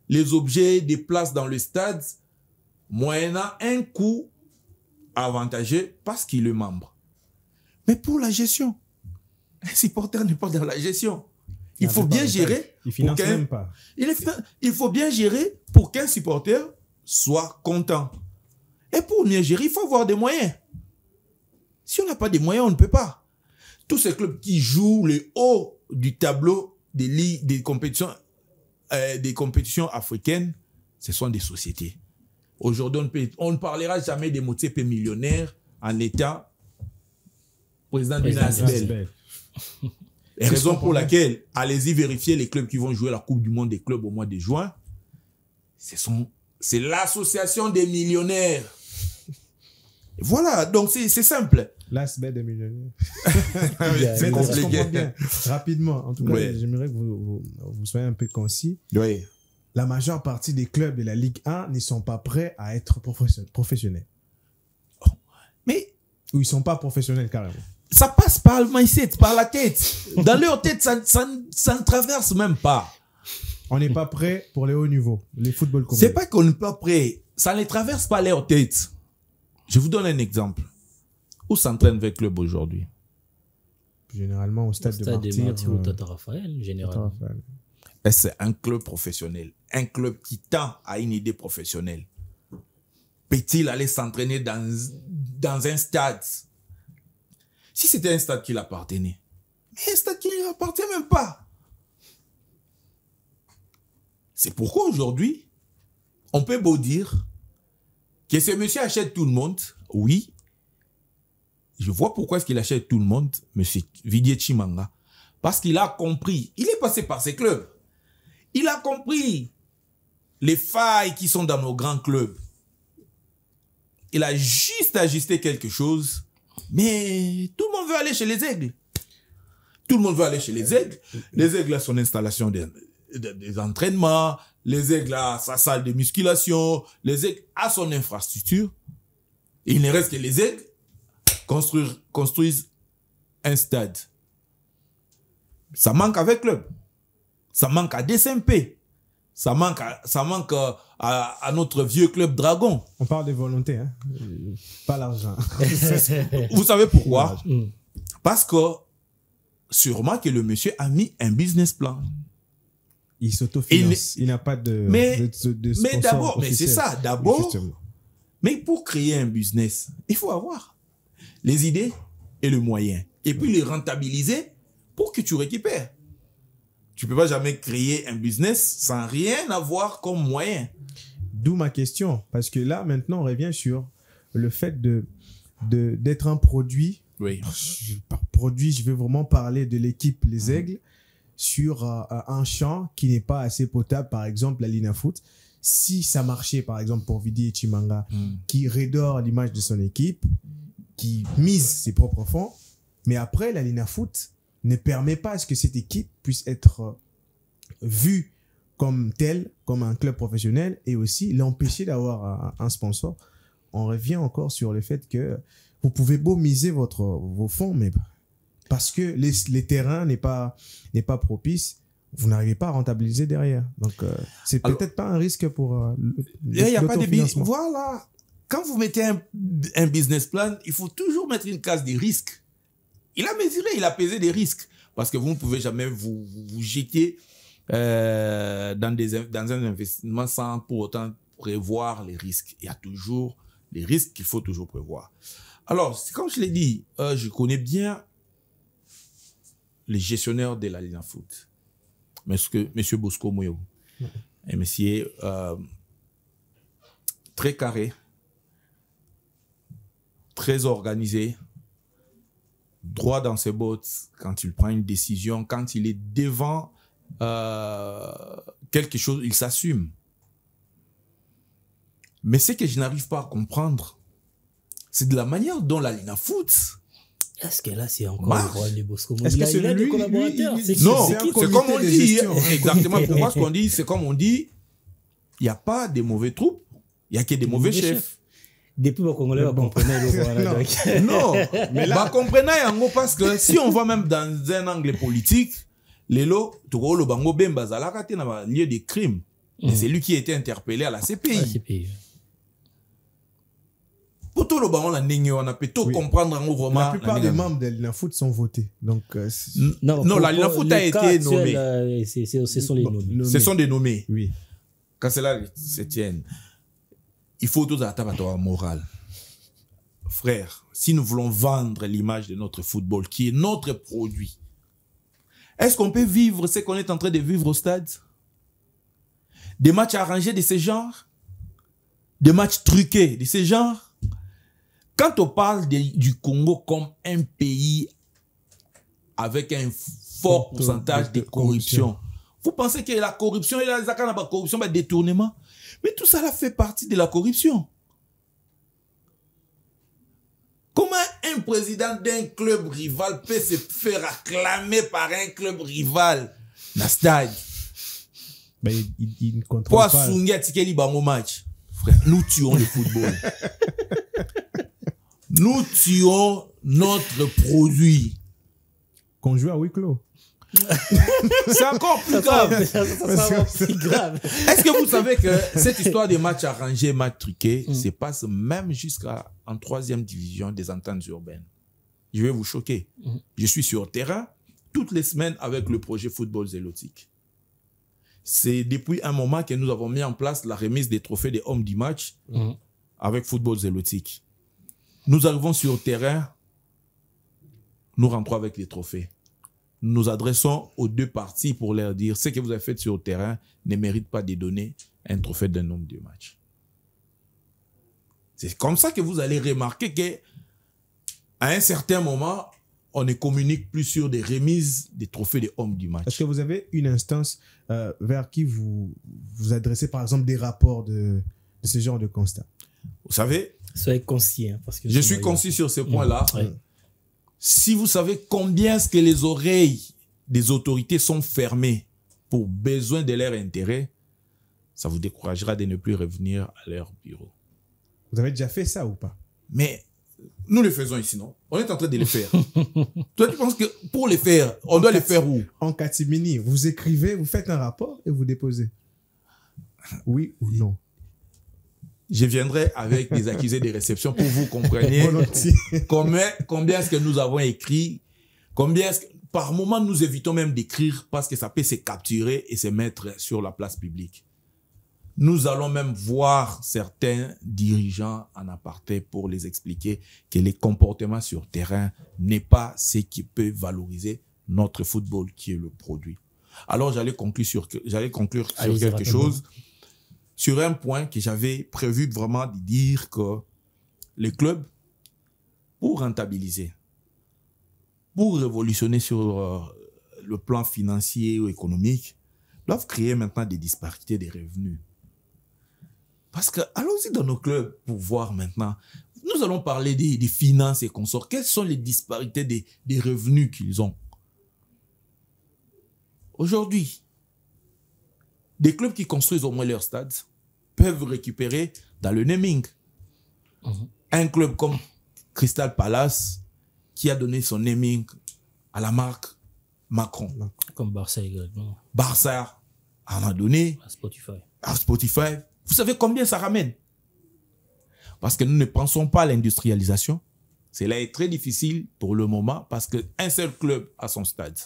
les objets, des places dans le stade, moyennant un coût avantageux parce qu'il est membre. Mais pour la gestion, un supporter n'est pas dans la gestion. Il faut bien gérer. Il finance même pas. Il faut bien gérer pour qu'un supporter soit content. Et pour mieux gérer, il faut avoir des moyens. Si on n'a pas de moyens, on ne peut pas. Tous ces clubs qui jouent le haut du tableau des compétitions africaines, ce sont des sociétés. Aujourd'hui, on ne parlera jamais des Motsepe millionnaires en état président d'une ASBEL. Et raison pour laquelle, allez-y vérifier les clubs qui vont jouer la Coupe du Monde des clubs au mois de juin. C'est l'association des millionnaires. Voilà, donc c'est simple. L'ASBEL des millionnaires. C'est compliqué. Bien. Rapidement, en tout cas, j'aimerais que vous soyez un peu concis. Oui. La majeure partie des clubs de la Ligue 1 ne sont pas prêts à être professionnels. Mais ou ils ne sont pas professionnels carrément. Ça passe par le mindset, par la tête. Dans leur tête, ça ne traverse même pas. On n'est pas prêt pour les hauts niveaux, les football congolais. C'est pas qu'on n'est pas prêt. Ça ne traverse pas leur tête. Je vous donne un exemple. Où s'entraîne votre club aujourd'hui? Généralement au stade de Martyr ou Tata Raphaël, généralement. C'est un club professionnel. Un club qui tend à une idée professionnelle. Peut-il aller s'entraîner dans un stade? Si c'était un stade qui l'appartenait. Mais un stade qui ne lui appartient même pas. C'est pourquoi aujourd'hui, on peut beau dire que ce monsieur achète tout le monde. Oui. Je vois pourquoi est-ce qu'il achète tout le monde, monsieur Vidier Chimanga. Parce qu'il a compris. Il est passé par ses clubs. Il a compris les failles qui sont dans nos grands clubs. Il a juste ajusté quelque chose. Mais tout le monde veut aller chez les Aigles. Tout le monde veut aller chez les Aigles. Les Aigles a son installation des entraînements. Les Aigles a sa salle de musculation. Les Aigles a son infrastructure. Et il ne reste que les Aigles construisent un stade. Ça manque avec club. Ça manque à DSMP. Ça manque à notre vieux club Dragon. On parle de volonté, hein? Pas l'argent. Vous savez pourquoi? Parce que sûrement que le monsieur a mis un business plan. Il s'autofinance. Il n'a pas de mais d'abord, mais c'est ça. D'abord, mais pour créer un business, il faut avoir les idées et le moyen. Et puis les rentabiliser pour que tu récupères. Tu ne peux pas jamais créer un business sans rien avoir comme moyen. D'où ma question. Parce que là, maintenant, on revient sur le fait d'être un produit. Oui. Par produit, je vais vraiment parler de l'équipe Les Aigles sur un champ qui n'est pas assez potable, par exemple la Lina Foot. Si ça marchait, par exemple, pour Vidi Chimanga, qui redore l'image de son équipe, qui mise ses propres fonds, mais après, la Lina Foot ne permet pas à ce que cette équipe puisse être vue comme telle, comme un club professionnel, et aussi l'empêcher d'avoir un sponsor. On revient encore sur le fait que vous pouvez beau miser vos fonds, mais parce que les terrains n'est pas propice, vous n'arrivez pas à rentabiliser derrière. Donc, c'est peut-être pas un risque pour il n'y a pas de l'autofinancement. Voilà. Quand vous mettez un business plan, il faut toujours mettre une case des risques. Il a mesuré, il a pesé des risques. Parce que vous ne pouvez jamais vous jeter dans un investissement sans pour autant prévoir les risques. Il y a toujours les risques qu'il faut toujours prévoir. Alors, comme je l'ai dit, je connais bien les gestionnaires de la Ligue Foot. Monsieur Bosco Moyo. Un monsieur très carré, très organisé, droit dans ses bottes quand il prend une décision, quand il est devant quelque chose, il s'assume. Mais ce que je n'arrive pas à comprendre, c'est de la manière dont la Ligue Foot. Est-ce que là, c'est encore le rôle de Bosco Moyo? Est-ce que c'est il a des lui, collaborateurs. lui, Non, c'est un c'est comité comme on de dit. gestion. Exactement. Pour moi, ce qu'on dit, c'est comme on dit, il n'y a pas de mauvais troupes, il n'y a que des mauvais chefs. Depuis le Congolais, on comprenait le voilà. Non, mais là, comprenez en gros parce que si on va même dans un angle politique, Lelo, Togo le Bango Bemba Zalakate n'a lieu de crime. Et c'est lui qui a été interpellé à la CPI. Pour tout le Bango, on a pu tout comprendre en gros vraiment. La plupart des membres de l'INAFoot sont votés. Donc, non, la l'INAFoot a été nommée. Ce sont les nommés. Ce sont des nommés. Oui. Quand cela se tienne, il faut tout à la morale. Frère, si nous voulons vendre l'image de notre football, qui est notre produit, est-ce qu'on peut vivre ce qu'on est en train de vivre au stade? Des matchs arrangés de ce genre? Des matchs truqués de ce genre? Quand on parle du Congo comme un pays avec un fort pourcentage de corruption, vous pensez que la corruption, il y a la corruption, le détournement? Mais tout ça là fait partie de la corruption. Comment un président d'un club rival peut se faire acclamer par un club rival dans le stade? Ben, il ne contrôle pas. Quoi, Sungia Tikeli Bango match? Frère, nous tuons le football. Nous tuons notre produit. Qu'on joue à huis clos. C'est encore plus grave. Ça plus grave. Est-ce que vous savez que cette histoire des matchs arrangés, matchs truqués, se passe même jusqu'en 3e division des ententes urbaines? Je vais vous choquer. Je suis sur terrain toutes les semaines avec le projet Football Zélotique. C'est depuis un moment que nous avons mis en place la remise des trophées des hommes du match avec Football Zélotique. Nous arrivons sur terrain, nous rentrons avec les trophées. Nous nous adressons aux deux parties pour leur dire ce que vous avez fait sur le terrain ne mérite pas de donner un trophée d'un homme de match. C'est comme ça que vous allez remarquer qu'à un certain moment, on ne communique plus sur des remises des trophées des hommes du match. Est-ce que vous avez une instance vers qui vous adressez, par exemple, des rapports de ce genre de constat? Vous savez, soyez conscient. Parce que je suis concis sur ce point-là. Si vous savez combien est-ce que les oreilles des autorités sont fermées pour besoin de leur intérêt, ça vous découragera de ne plus revenir à leur bureau. Vous avez déjà fait ça ou pas? Mais nous le faisons ici, non? On est en train de le faire. Toi, tu penses que pour les faire, on doit les faire où? En catimini, vous écrivez, vous faites un rapport et vous déposez. Oui ou non? Je viendrai avec des accusés de réception pour vous compreniez combien est-ce que nous avons écrit, combien est-ce que, par moment nous évitons même d'écrire parce que ça peut se capturer et se mettre sur la place publique. Nous allons même voir certains dirigeants en aparté pour les expliquer que les comportements sur terrain n'est pas ce qui peut valoriser notre football qui est le produit. Alors j'allais conclure sur quelque chose. Sur un point que j'avais prévu vraiment de dire que les clubs, pour rentabiliser, pour révolutionner sur le plan financier ou économique, doivent créer maintenant des disparités des revenus. Parce que, allons-y dans nos clubs pour voir maintenant, nous allons parler des finances et consorts. Quelles sont les disparités des revenus qu'ils ont? Aujourd'hui, des clubs qui construisent au moins leur stade peuvent récupérer dans le naming. Un club comme Crystal Palace qui a donné son naming à la marque Macron. Comme Barça également. Barça en a donné À Spotify. à Spotify. Vous savez combien ça ramène? Parce que nous ne pensons pas à l'industrialisation. C'est là très difficile pour le moment parce qu'un seul club a son stade.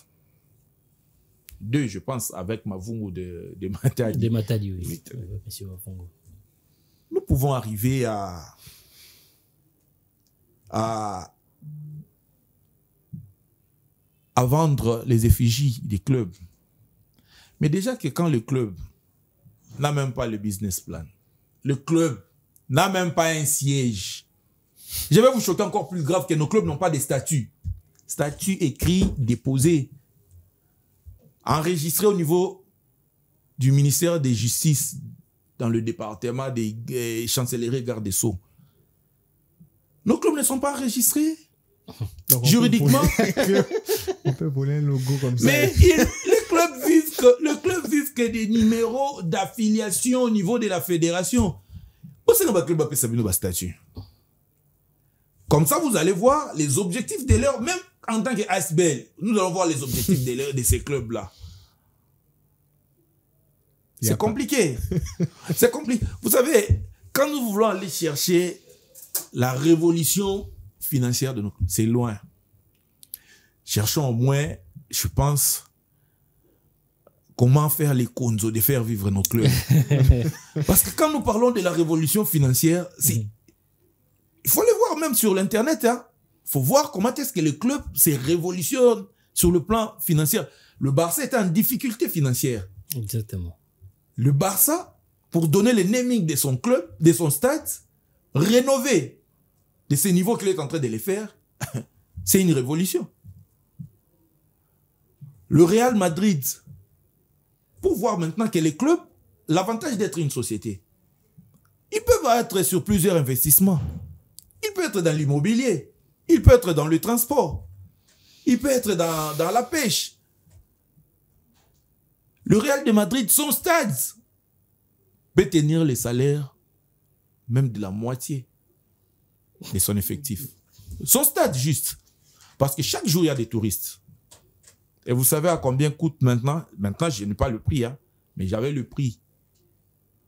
2, je pense, avec Mavungo de Matadi. De Matadi, oui. Oui. Monsieur Wafongo. Nous pouvons arriver à vendre les effigies des clubs. Mais déjà que quand le club n'a même pas le business plan, le club n'a même pas un siège. Je vais vous choquer encore plus grave que nos clubs n'ont pas de statut. Statut écrit, déposé, enregistré au niveau du ministère de Justice dans le département des chancelleries garde des Sceaux. Nos clubs ne sont pas enregistrés. Donc, Juridiquement. On peut voler un logo comme ça. Mais le club vive que des numéros d'affiliation au niveau de la fédération. Comme ça, vous allez voir les objectifs de leur, même en tant qu'ASBL, nous allons voir les objectifs de ces clubs-là. C'est compliqué. C'est compliqué. Vous savez, quand nous voulons aller chercher la révolution financière de nos clubs, c'est loin. Cherchons au moins, je pense, comment faire les konzo, de faire vivre nos clubs. Parce que quand nous parlons de la révolution financière, il faut le voir même sur l'Internet. Il faut voir comment est-ce que les clubs se révolutionnent sur le plan financier. Le Barça est en difficulté financière. Exactement. Le Barça, pour donner le naming de son club, de son stade, rénové de ces niveaux qu'il est en train de les faire, c'est une révolution. Le Real Madrid, pour voir maintenant que les clubs, l'avantage d'être une société, ils peuvent être sur plusieurs investissements. Il peut être dans l'immobilier, il peut être dans le transport, il peut être dans la pêche. Le Real de Madrid, son stade, peut tenir les salaires même de la moitié de son effectif. Son stade, juste. Parce que chaque jour, il y a des touristes. Et vous savez à combien coûte maintenant? Maintenant, je n'ai pas le prix, mais j'avais le prix.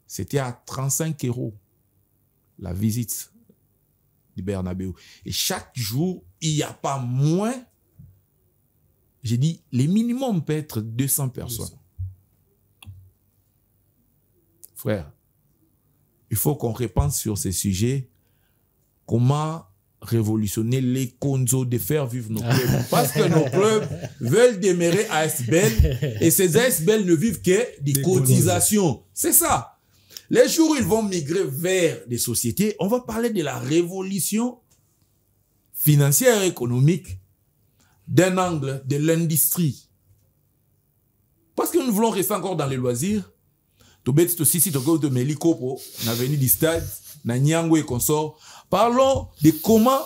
C'était à 35 € la visite du Bernabéu. Et chaque jour, il n'y a pas moins. J'ai dit, les minimums peut être 200 personnes. Frère, il faut qu'on repense sur ces sujets. Comment révolutionner les konzo, de faire vivre nos clubs. Parce que nos clubs veulent demeurer ASBL et ces ASBL ne vivent que des cotisations. C'est ça. Les jours où ils vont migrer vers des sociétés, on va parler de la révolution financière et économique d'un angle de l'industrie. Parce que nous voulons rester encore dans les loisirs. Parlons de comment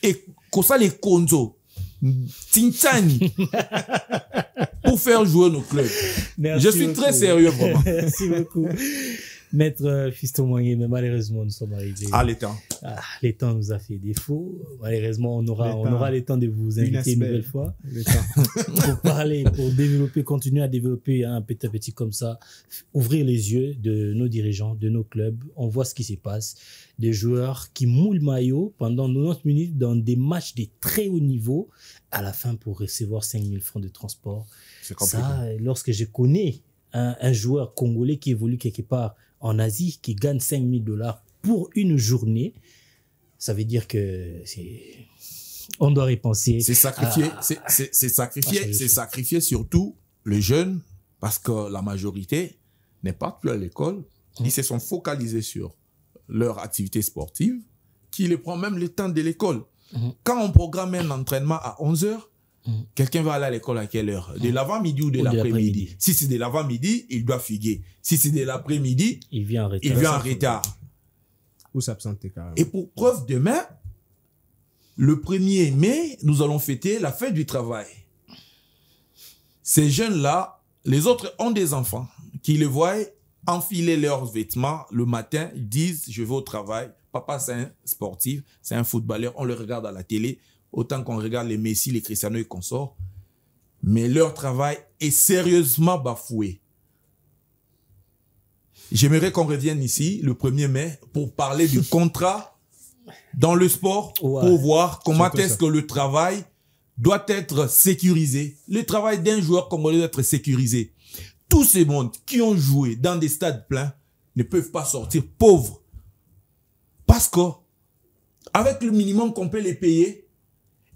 et ça les konzo Tintani pour faire jouer nos clubs. Merci Je suis beaucoup. très sérieux, vraiment. Merci beaucoup. Maître Fiston Moigné, mais malheureusement, nous sommes arrivés. Les temps. Les temps nous a fait défaut. Malheureusement, on aura le temps de vous inviter une nouvelle fois. Pour parler, pour développer, continuer à développer petit à petit comme ça, ouvrir les yeux de nos dirigeants, de nos clubs. On voit ce qui se passe. Des joueurs qui mouillent le maillot pendant 90 minutes dans des matchs de très haut niveau, à la fin pour recevoir 5 000 francs de transport. C'est compliqué. Ça, lorsque je connais un joueur congolais qui évolue quelque part en Asie, qui gagne 5 000 $ pour une journée, ça veut dire que on doit y penser. C'est sacrifié, c'est sacrifié surtout les jeunes, parce que la majorité n'est pas plus à l'école. Ils se sont focalisés sur leur activité sportive, qui les prend même le temps de l'école. Quand on programme un entraînement à 11h, quelqu'un va aller à l'école à quelle heure? De l'avant-midi ou de l'après-midi? Si c'est de l'avant-midi, il doit fuguer. Si c'est de l'après-midi, il vient en retard. Ou s'absenter carrément. Et pour preuve, demain, le 1er mai, nous allons fêter la fête du travail. Ces jeunes-là, les autres ont des enfants qui les voient enfiler leurs vêtements le matin, ils disent « je vais au travail ». Papa, c'est un sportif, c'est un footballeur, on le regarde à la télé, autant qu'on regarde les Messi, les Cristiano et consorts. mais leur travail est sérieusement bafoué. J'aimerais qu'on revienne ici le 1er mai pour parler du contrat dans le sport, pour voir comment est-ce que le travail doit être sécurisé. Le travail d'un joueur congolais doit être sécurisé. Tous ces mondes qui ont joué dans des stades pleins ne peuvent pas sortir pauvres. Parce que, avec le minimum qu'on peut les payer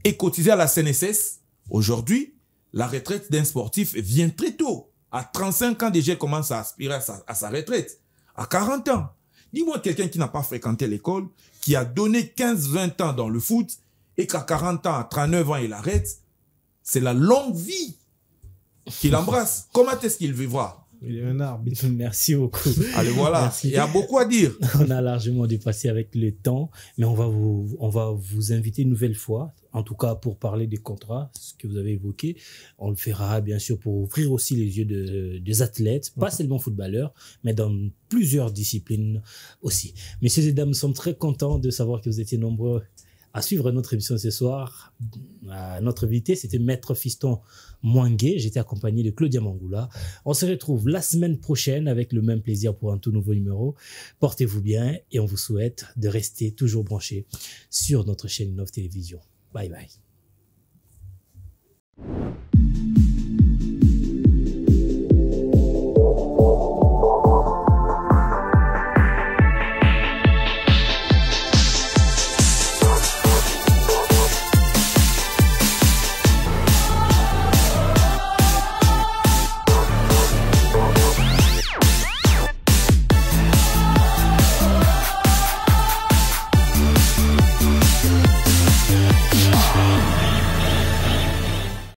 et cotiser à la CNSS, aujourd'hui, la retraite d'un sportif vient très tôt. À 35 ans, déjà, il commence à aspirer à sa retraite. À 40 ans. Dis-moi quelqu'un qui n'a pas fréquenté l'école, qui a donné 15-20 ans dans le foot, et qu'à 40 ans, à 39 ans, il arrête. C'est la longue vie qu'il embrasse. Comment est-ce qu'il vivra? Il est un arbitre. Merci beaucoup. Allez, voilà. Merci. Il y a beaucoup à dire. On a largement dépassé avec le temps, mais on va vous inviter une nouvelle fois, en tout cas pour parler des contrats, ce que vous avez évoqué. On le fera bien sûr pour ouvrir aussi les yeux des athlètes, pas seulement footballeurs, mais dans plusieurs disciplines aussi. Messieurs et dames, nous sommes très contents de savoir que vous étiez nombreux à suivre notre émission ce soir. Notre invité, c'était Maître Fiston Mwangué. J'étais accompagné de Claudia Mangoula. On se retrouve la semaine prochaine avec le même plaisir pour un tout nouveau numéro. Portez-vous bien et on vous souhaite de rester toujours branchés sur notre chaîne Innov Télévision. Bye bye.